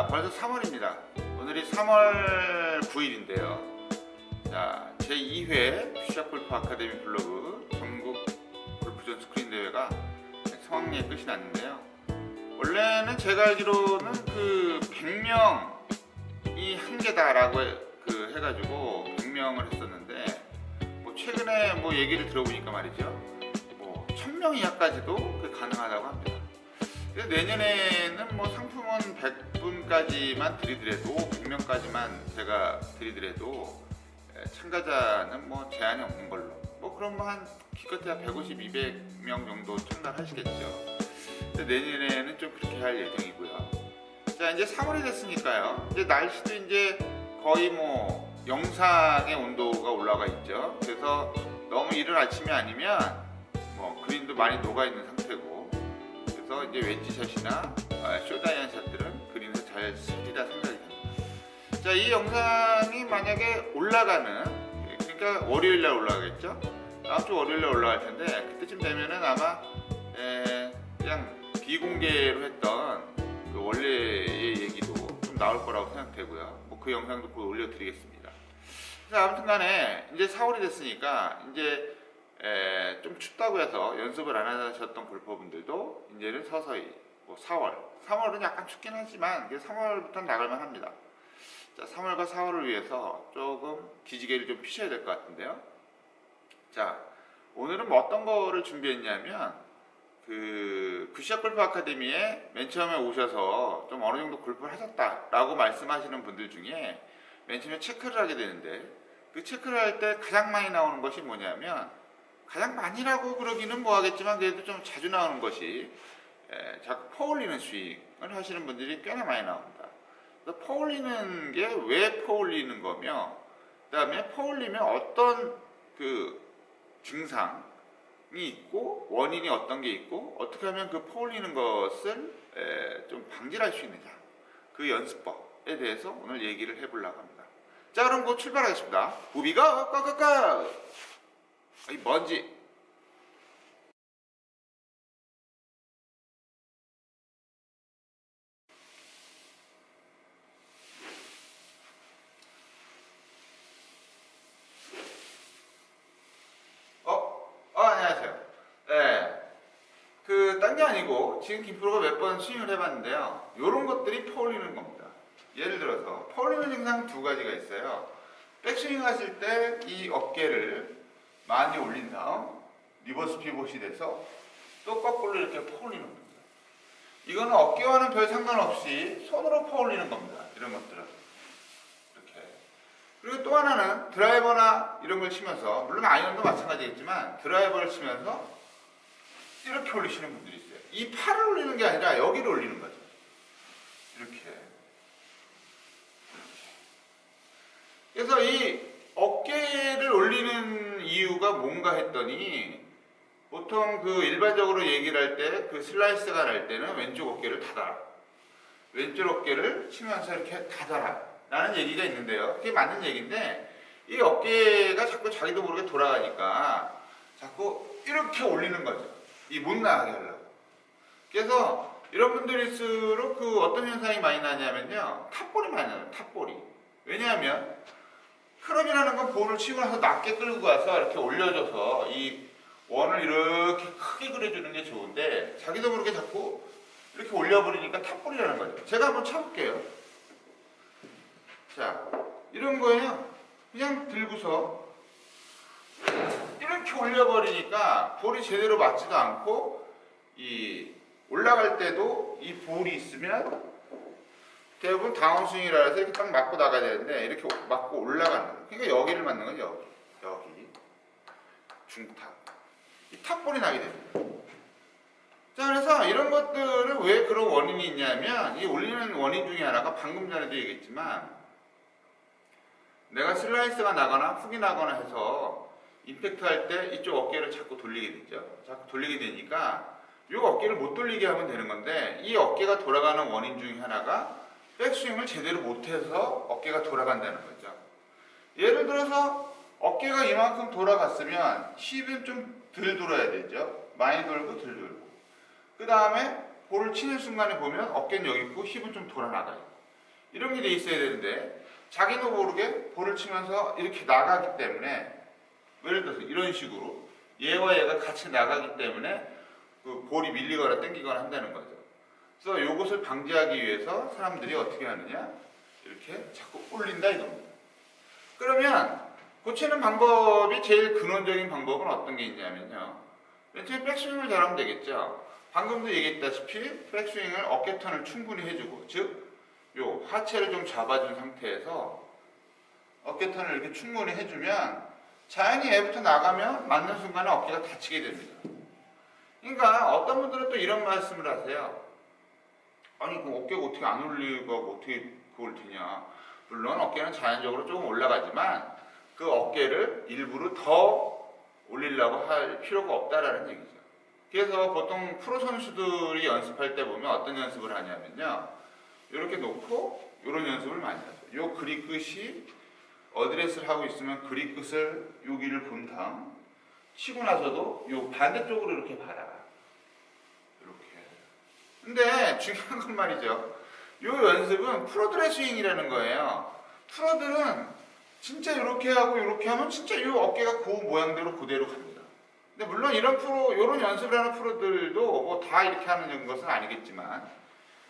벌써 3월입니다. 오늘이 3월 9일인데요. 자, 제2회 퓨처 골프 아카데미 블로그 전국 골프존 스크린 대회가 성황리에 끝이 났는데요. 원래는 제가 알기로는 그 100명이 한계다라고 해가지고 100명을 했었는데, 뭐 최근에 뭐 얘기를 들어보니까 말이죠, 뭐 1000명 이하까지도 가능하다고 합니다. 그래서 내년에는 뭐 상품은 100분까지만 드리더라도, 100명까지만 제가 드리더라도 참가자는 뭐 제한이 없는 걸로, 뭐 그럼 뭐 한 기껏해야 150, 200명 정도 참가하시겠죠. 내년에는 좀 그렇게 할 예정이고요. 자, 이제 3월이 됐으니까요. 이제 날씨도 이제 거의 뭐 영상의 온도가 올라가 있죠. 그래서 너무 이른 아침이 아니면 뭐 그린도 많이 녹아 있는 상태고, 그래서 이제 웨지샷이나 쇼다이언 샷들은 그린에서 잘 쓸리다 생각이 됩니다. 자, 이 영상이 만약에 올라가는, 그러니까 월요일날 올라가겠죠. 다음 주 월요일날 올라갈 텐데, 그때쯤 되면은 아마 그냥 비공개로 했던 그 원래의 얘기도 좀 나올 거라고 생각되고요. 뭐 그 영상도 곧 올려드리겠습니다. 그래서 아무튼 간에 이제 4월이 됐으니까 이제 좀 춥다고 해서 연습을 안 하셨던 골퍼분들도 이제는 서서히 뭐 3월은 약간 춥긴 하지만 3월부터는 나갈만 합니다. 자, 3월과 4월을 위해서 조금 기지개를 좀 피셔야 될 것 같은데요. 자, 오늘은 뭐 어떤 거를 준비했냐면, 그 굿샷 골프 아카데미에 맨 처음에 오셔서 좀 어느 정도 골프를 하셨다라고 말씀하시는 분들 중에 맨 처음에 체크를 하게 되는데, 그 체크를 할 때 가장 많이 나오는 것이 뭐냐면, 가장 많이라고 그러기는 뭐하겠지만 그래도 좀 자주 나오는 것이 자꾸 퍼올리는 스윙을 하시는 분들이 꽤나 많이 나옵니다. 그래서 퍼올리는 게 왜 퍼올리는 거며, 그 다음에 퍼올리면 어떤 그 증상이 있고 원인이 어떤 게 있고, 어떻게 하면 그 퍼올리는 것을 좀 방지를 할 수 있느냐, 그 연습법에 대해서 오늘 얘기를 해보려고 합니다. 자, 그럼 곧 출발하겠습니다. 부비가 까까까 이 먼지. 안녕하세요. 딴 게 아니고 지금 김프로가 몇 번 스윙을 해봤는데요, 이런 것들이 퍼올리는 겁니다. 예를 들어서 퍼올리는 증상 두 가지가 있어요. 백스윙 하실 때 이 어깨를 많이 올린 다음 리버스 피봇이 돼서 또 거꾸로 이렇게 퍼올리는 겁니다. 이거는 어깨와는 별 상관없이 손으로 퍼올리는 겁니다. 이런 것들은 이렇게. 그리고 또 하나는 드라이버나 이런 걸 치면서, 물론 아이언도 마찬가지겠지만 드라이버를 치면서 이렇게 올리시는 분들이 있어요. 이 팔을 올리는 게 아니라 여기를 올리는 거죠. 이렇게. 그래서 이 어깨를 올리는 이유가 뭔가 했더니, 보통 그 일반적으로 얘기를 할 때 그 슬라이스가 날 때는 왼쪽 어깨를 닫아라, 왼쪽 어깨를 치면서 이렇게 닫아라 라는 얘기가 있는데요. 그게 맞는 얘기인데, 이 어깨가 자꾸 자기도 모르게 돌아가니까 자꾸 이렇게 올리는 거죠. 이 못 나가게 하려고. 그래서 이런 분들일수록 그 어떤 현상이 많이 나냐면요, 탑볼이 많이 나요. 탑볼이. 왜냐하면 클럽이라는 건 볼을 치고 나서 낮게 끌고 가서 이렇게 올려줘서 이 원을 이렇게 크게 그려주는 게 좋은데, 자기도 모르게 자꾸 이렇게 올려버리니까 탑볼이라는 거죠. 제가 한번 쳐볼게요. 자, 이런 거예요. 그냥 들고서 이렇게 올려버리니까 볼이 제대로 맞지도 않고, 이 올라갈 때도 이 볼이 있으면 대부분 다운스윙이라 해서 이렇게 딱 맞고 나가야 되는데, 이렇게 맞고 올라가는 거예요. 그러니까 여기를 맞는 건 여기 중탑, 이 탑볼이 나게 됩니다. 자, 그래서 이런 것들은 왜 그런 원인이 있냐면, 이 올리는 원인 중에 하나가 방금 전에도 얘기했지만, 내가 슬라이스가 나거나 훅이 나거나 해서 임팩트 할 때 이쪽 어깨를 자꾸 돌리게 되죠. 자꾸 돌리게 되니까 이 어깨를 못 돌리게 하면 되는 건데, 이 어깨가 돌아가는 원인 중에 하나가 백스윙을 제대로 못해서 어깨가 돌아간다는 거죠. 예를 들어서 어깨가 이만큼 돌아갔으면 힙은 좀 덜 돌아야 되죠. 많이 돌고 덜 돌고. 그 다음에 볼을 치는 순간에 보면 어깨는 여기 있고 힙은 좀 돌아 나가요. 이런 게 돼 있어야 되는데 자기도 모르게 볼을 치면서 이렇게 나가기 때문에, 예를 들어서 이런 식으로 얘와 얘가 같이 나가기 때문에 그 볼이 밀리거나 당기거나 한다는 거죠. 그래서 이것을 방지하기 위해서 사람들이 어떻게 하느냐, 이렇게 자꾸 올린다 이겁니다. 그러면 고치는 방법이, 제일 근원적인 방법은 어떤 게 있냐면요, 맨 처음에 백스윙을 잘하면 되겠죠. 방금도 얘기했다시피 백스윙을 어깨턴을 충분히 해주고, 즉 요 하체를 좀 잡아준 상태에서 어깨턴을 이렇게 충분히 해주면 자연히 얘부터 나가면 맞는 순간에 어깨가 다치게 됩니다. 그러니까 어떤 분들은 또 이런 말씀을 하세요. 아니 그 어깨가 어떻게 안 올리고 어떻게 그걸 드냐. 물론 어깨는 자연적으로 조금 올라가지만 그 어깨를 일부러 더 올리려고 할 필요가 없다라는 얘기죠. 그래서 보통 프로 선수들이 연습할 때 보면 어떤 연습을 하냐면요, 이렇게 놓고 이런 연습을 많이 하죠. 요 그립 끝이 어드레스를 하고 있으면 그립 끝을 여기를 본 다음 치고 나서도 요 반대쪽으로 이렇게 봐라. 이렇게. 근데 중요한 건 말이죠, 요 연습은 프로들의 스윙이라는 거예요. 프로들은 진짜 이렇게 하고 이렇게 하면 진짜 요 어깨가 그 모양대로 그대로 갑니다. 근데 물론 이런 연습을 하는 프로들도 뭐 다 이렇게 하는 것은 아니겠지만,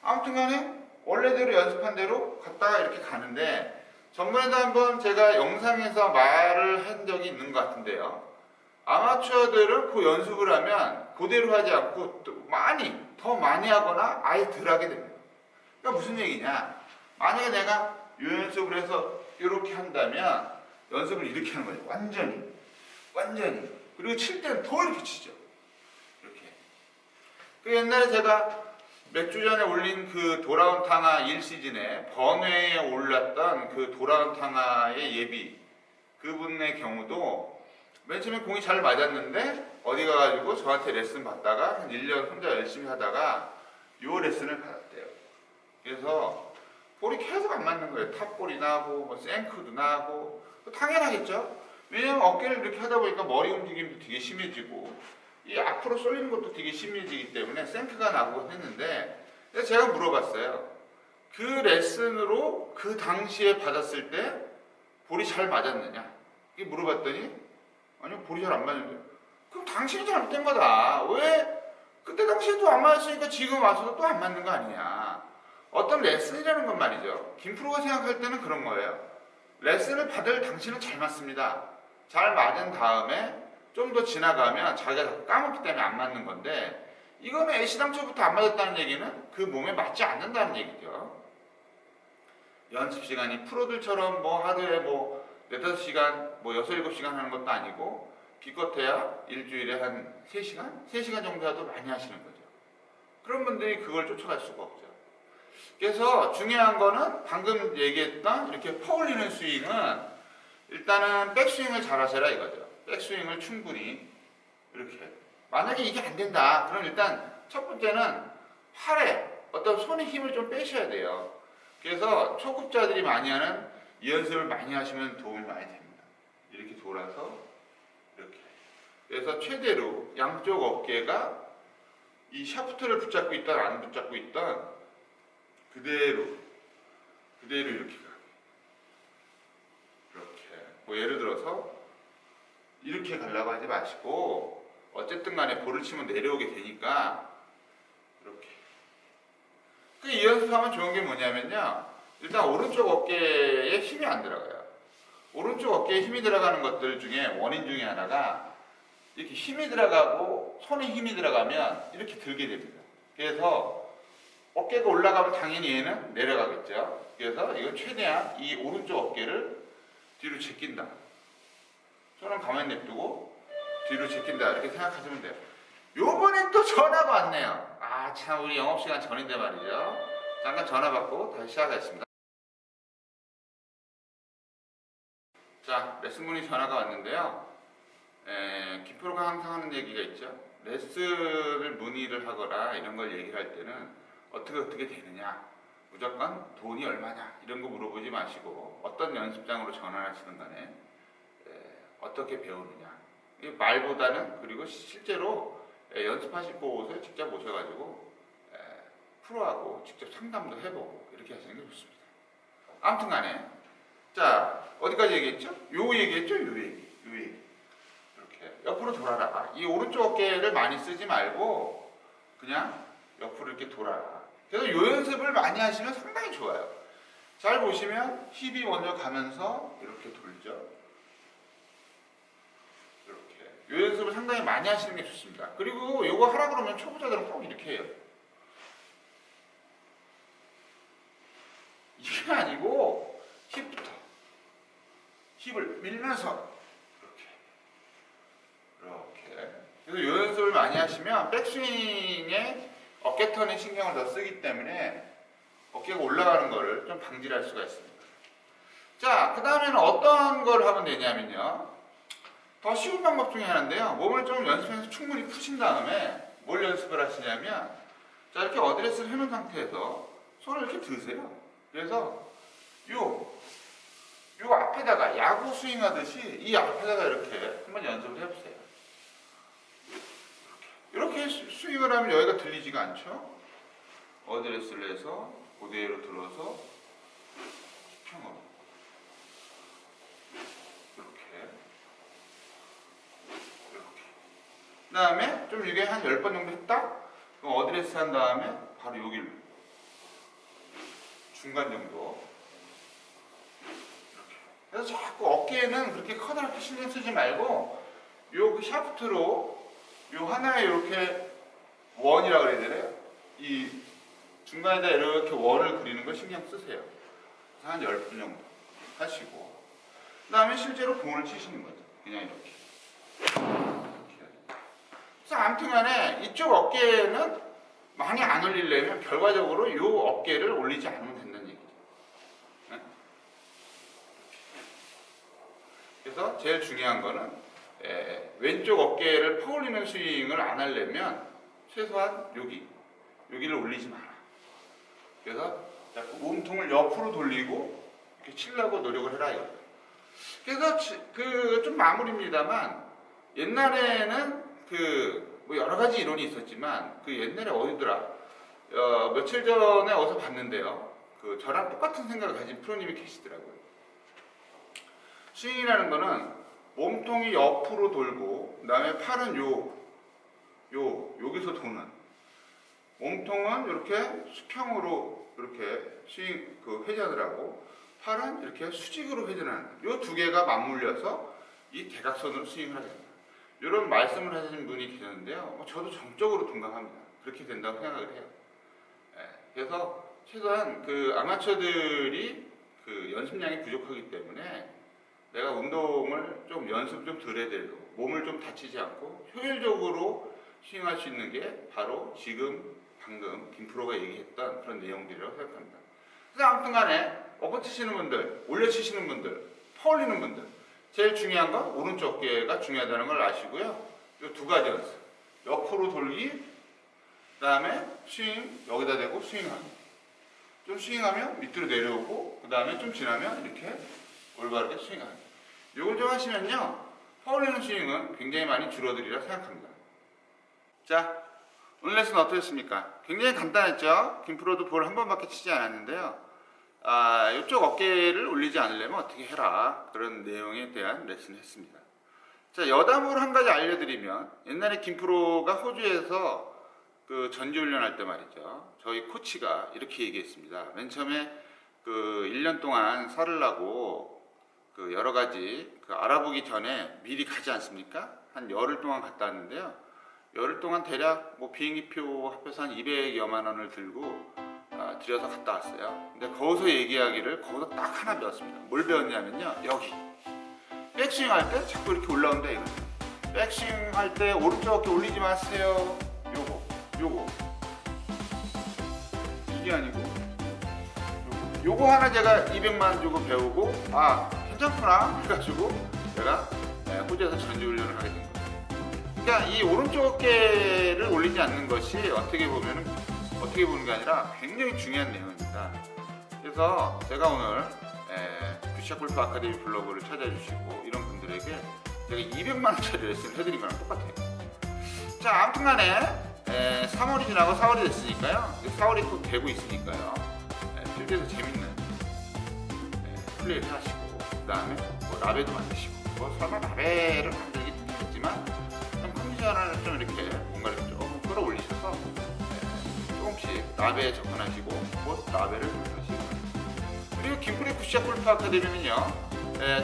아무튼 간에 원래대로 연습한 대로 갔다가 이렇게 가는데, 전번에도 한번 제가 영상에서 말을 한 적이 있는 것 같은데요, 아마추어들은 그 연습을 하면 그대로 하지 않고 또 더 많이 하거나 아예 덜 하게 됩니다. 그러니까 무슨 얘기냐, 만약에 내가 이 연습을 해서 이렇게 한다면 연습을 이렇게 하는 거죠. 완전히. 그리고 칠 때는 더 이렇게 치죠. 이렇게. 그 옛날에 제가 몇 주 전에 올린 그 돌아온 탕아 1시즌에 번외에 올랐던 그 돌아온 탕아의 예비, 그분의 경우도 맨 처음에 공이 잘 맞았는데 어디 가가지고 저한테 레슨 받다가 한 1년 혼자 열심히 하다가 요 레슨을 받았대요. 그래서 볼이 계속 안 맞는 거예요. 탑볼이 나고 뭐 생크도 나고. 당연하겠죠. 왜냐면 어깨를 이렇게 하다 보니까 머리 움직임도 되게 심해지고 이 앞으로 쏠리는 것도 되게 심해지기 때문에 생크가 나고 했는데, 제가 물어봤어요. 그 레슨으로 그 당시에 받았을 때 볼이 잘 맞았느냐? 이게 물어봤더니 아니요, 볼이 잘 안 맞는데. 그럼 당신이 잘못된 거다. 왜 그때 당시에도 안 맞았으니까 지금 와서도 또 안 맞는 거 아니냐. 어떤 레슨이라는 건 말이죠, 김프로가 생각할 때는 그런 거예요. 레슨을 받을 당신은 잘 맞습니다. 잘 맞은 다음에 좀 더 지나가면 자기가 자꾸 까먹기 때문에 안 맞는 건데, 이거는 애시당초부터 안 맞았다는 얘기는 그 몸에 맞지 않는다는 얘기죠. 연습 시간이 프로들처럼 뭐 하루에 뭐 4-5시간, 뭐 6-7시간 하는 것도 아니고 기껏해야 일주일에 한 3시간? 3시간 정도 라도 많이 하시는 거죠. 그런 분들이 그걸 쫓아갈 수가 없죠. 그래서 중요한 거는 방금 얘기했던 이렇게 퍼올리는 스윙은 일단은 백스윙을 잘 하셔라 이거죠. 백스윙을 충분히 이렇게. 만약에 이게 안 된다, 그럼 일단 첫 번째는 팔에 어떤 손의 힘을 좀 빼셔야 돼요. 그래서 초급자들이 많이 하는 이 연습을 많이 하시면 도움이 많이 됩니다. 이렇게 돌아서 이렇게. 그래서 최대로 양쪽 어깨가 이 샤프트를 붙잡고 있던 안 붙잡고 있던 그대로 이렇게 가게. 이렇게. 뭐 예를 들어서 이렇게 가려고 하지 마시고, 어쨌든 간에 볼을 치면 내려오게 되니까 이렇게. 이 연습하면 좋은 게 뭐냐면요, 일단 오른쪽 어깨에 힘이 안 들어가요. 오른쪽 어깨에 힘이 들어가는 것들 중에 원인 중에 하나가, 이렇게 힘이 들어가고 손에 힘이 들어가면 이렇게 들게 됩니다. 그래서 어깨가 올라가면 당연히 얘는 내려가겠죠. 그래서 이건 최대한 이 오른쪽 어깨를 뒤로 제낀다. 손은 가만히 냅두고 뒤로 제낀다, 이렇게 생각하시면 돼요. 요번엔 또 전화가 왔네요. 아 참, 우리 영업시간 전인데 말이죠. 잠깐 전화 받고 다시 시작하겠습니다. 자, 레슨분이 전화가 왔는데요. 김프로가 항상 하는 얘기가 있죠. 레슨을 문의를 하거나 이런 걸 얘기를 할 때는 어떻게 되느냐, 무조건 돈이 얼마냐 이런 거 물어보지 마시고 어떤 연습장으로 전환하시는 간에 어떻게 배우느냐, 말보다는, 그리고 실제로 연습하실 곳을 직접 오셔가지고 프로하고 직접 상담도 해보고 이렇게 하시는 게 좋습니다. 아무튼 간에 자 어디까지 얘기했죠? 요 얘기했죠? 요 얘기 이렇게 옆으로 돌아라. 이 오른쪽 어깨를 많이 쓰지 말고 그냥 옆으로 이렇게 돌아라. 그래서 요 연습을 많이 하시면 상당히 좋아요. 잘 보시면 힙이 먼저 가면서 이렇게 돌죠. 이렇게 요 연습을 상당히 많이 하시는 게 좋습니다. 그리고 요거 하라 그러면 초보자들은 꼭 이렇게 해요. 이게 아니고 힙부터 힙을 밀면서 이렇게 그래서 요 연습을 많이 하시면 백스윙에 어깨턴에 신경을 더 쓰기 때문에 어깨가 올라가는 거를 좀 방지를 할 수가 있습니다. 자, 그 다음에는 어떤 걸 하면 되냐면요. 더 쉬운 방법 중에 하나인데요. 몸을 좀 연습해서 충분히 푸신 다음에 뭘 연습을 하시냐면 자, 이렇게 어드레스를 해놓은 상태에서 손을 이렇게 드세요. 그래서 요 앞에다가 야구 스윙하듯이 이 앞에다가 이렇게 한번 연습을 해보세요. 이렇게 스윙을 하면 여기가 들리지가 않죠? 어드레스를 해서 그대로 들어서 평으로 이렇게 그 다음에 좀 이게 한 10번 정도 했다? 그럼 어드레스 한 다음에 바로 여기를 중간 정도 이렇게. 그래서 자꾸 어깨에는 그렇게 커다랗게 신경 쓰지 말고 요 그 샤프트로 요 하나에 이렇게 원이라고 그래야 되나요? 이 중간에다 이렇게 원을 그리는 거 신경 쓰세요. 한 10분 정도 하시고 그 다음에 실제로 공을 치시는 거죠. 그냥 이렇게. 그래서 아무튼 간에 이쪽 어깨는 많이 안 올리려면 결과적으로 이 어깨를 올리지 않으면 된다는 얘기죠. 네? 그래서 제일 중요한 거는 왼쪽 어깨를 퍼올리는 스윙을 안 하려면 최소한 여기를 올리지 마라. 그래서 자꾸 몸통을 옆으로 돌리고 이렇게 치려고 노력을 해라 이거예요. 그래서 그 좀 마무리입니다만 옛날에는 뭐 여러 가지 이론이 있었지만 그 옛날에 어디더라 며칠 전에 어디서 봤는데요. 그 저랑 똑같은 생각을 가진 프로님이 계시더라고요. 스윙이라는 거는 몸통이 옆으로 돌고 그 다음에 팔은 여기서 도는 몸통은 이렇게 수평으로 이렇게 스윙 회전을 하고 팔은 이렇게 수직으로 회전하는 이 두 개가 맞물려서 이 대각선으로 스윙을 하게 됩니다. 이런 말씀을 하시는 분이 계셨는데요. 저도 정적으로 동감합니다. 그렇게 된다고 생각을 해요. 그래서 최소한 그 아마추어들이 그 연습량이 부족하기 때문에 내가 운동을 좀 연습 좀 덜 해도 몸을 좀 다치지 않고 효율적으로 스윙할 수 있는 게 바로 방금 김프로가 얘기했던 그런 내용들이라고 생각합니다. 그래서 아무튼 간에 엎어 치시는 분들, 올려 치시는 분들, 퍼올리는 분들 제일 중요한 건 오른쪽 어깨가 중요하다는 걸 아시고요. 이 두 가지 연습. 옆으로 돌기, 그 다음에 스윙 여기다 대고 스윙하기. 좀 스윙하면 밑으로 내려오고 그 다음에 좀 지나면 이렇게 올바르게 스윙하기. 이걸 좀 하시면요. 퍼올리는 스윙은 굉장히 많이 줄어들리라 생각합니다. 자, 오늘 레슨 어떠셨습니까? 굉장히 간단했죠? 김프로도 볼 한 번밖에 치지 않았는데요. 이쪽 어깨를 올리지 않으려면 어떻게 해라. 그런 내용에 대한 레슨을 했습니다. 자, 여담으로 한 가지 알려드리면 옛날에 김프로가 호주에서 그 전지훈련 할 때 말이죠. 저희 코치가 이렇게 얘기했습니다. 맨 처음에 그 1년 동안 살으려고 그 여러 가지 알아보기 전에 미리 가지 않습니까? 한 열흘 동안 갔다 왔는데요. 열흘 동안 대략 뭐 비행기표 합해서 한 200여만 원을 들고 들여서 갔다 왔어요. 근데 거기서 얘기하기를 거기서 딱 하나 배웠습니다. 뭘 배웠냐면요. 여기 백스윙 할 때 자꾸 이렇게 올라온다 이거예요. 백스윙 할 때 오른쪽 어깨 올리지 마세요. 요거 이게 아니고 요거 하나 제가 200만 원 주고 배우고 괜찮구나 해가지고 제가 호주에서 전지훈련을 하게 된 거예요. 그러니까 이 오른쪽 어깨를 올리지 않는 것이 어떻게 보는 게 아니라 굉장히 중요한 내용입니다. 그래서 제가 오늘 굿샷 골프 아카데미 블로그를 찾아주시고 이런 분들에게 제가 200만 원짜리 레슨을 해드린 거랑 똑같아요. 자, 아무튼 간에 3월이 지나고 4월이 됐으니까요. 4월이 또 되고 있으니까요. 필드에서 재밌는 플레이를 하시고, 그 다음에 뭐 라베도 만드시고, 뭐 설마 라베를 만들긴 했지만 좀 컨디션을 좀 이렇게 뭔가를 조금 끌어올리셔서 조금씩 라베에 접근하시고 뭐 라베를 만드시고. 그리고 김프리 굿샷 골프 아카데미는요,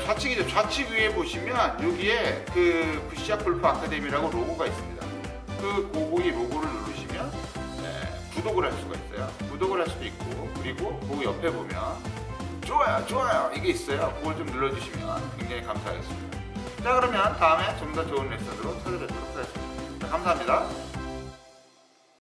좌측이죠. 좌측 위에 보시면 여기에 그 굿샷 골프 아카데미라고 로고가 있습니다. 거기 로고를 누르시면 구독을 할 수가 있어요. 구독을 할 수도 있고, 그리고 그 옆에 보면 좋아요 이게 있어요. 그걸 좀 눌러주시면 굉장히 감사하겠습니다. 자, 그러면 다음에 좀 더 좋은 레슨으로 찾아뵙도록 하겠습니다. 감사합니다.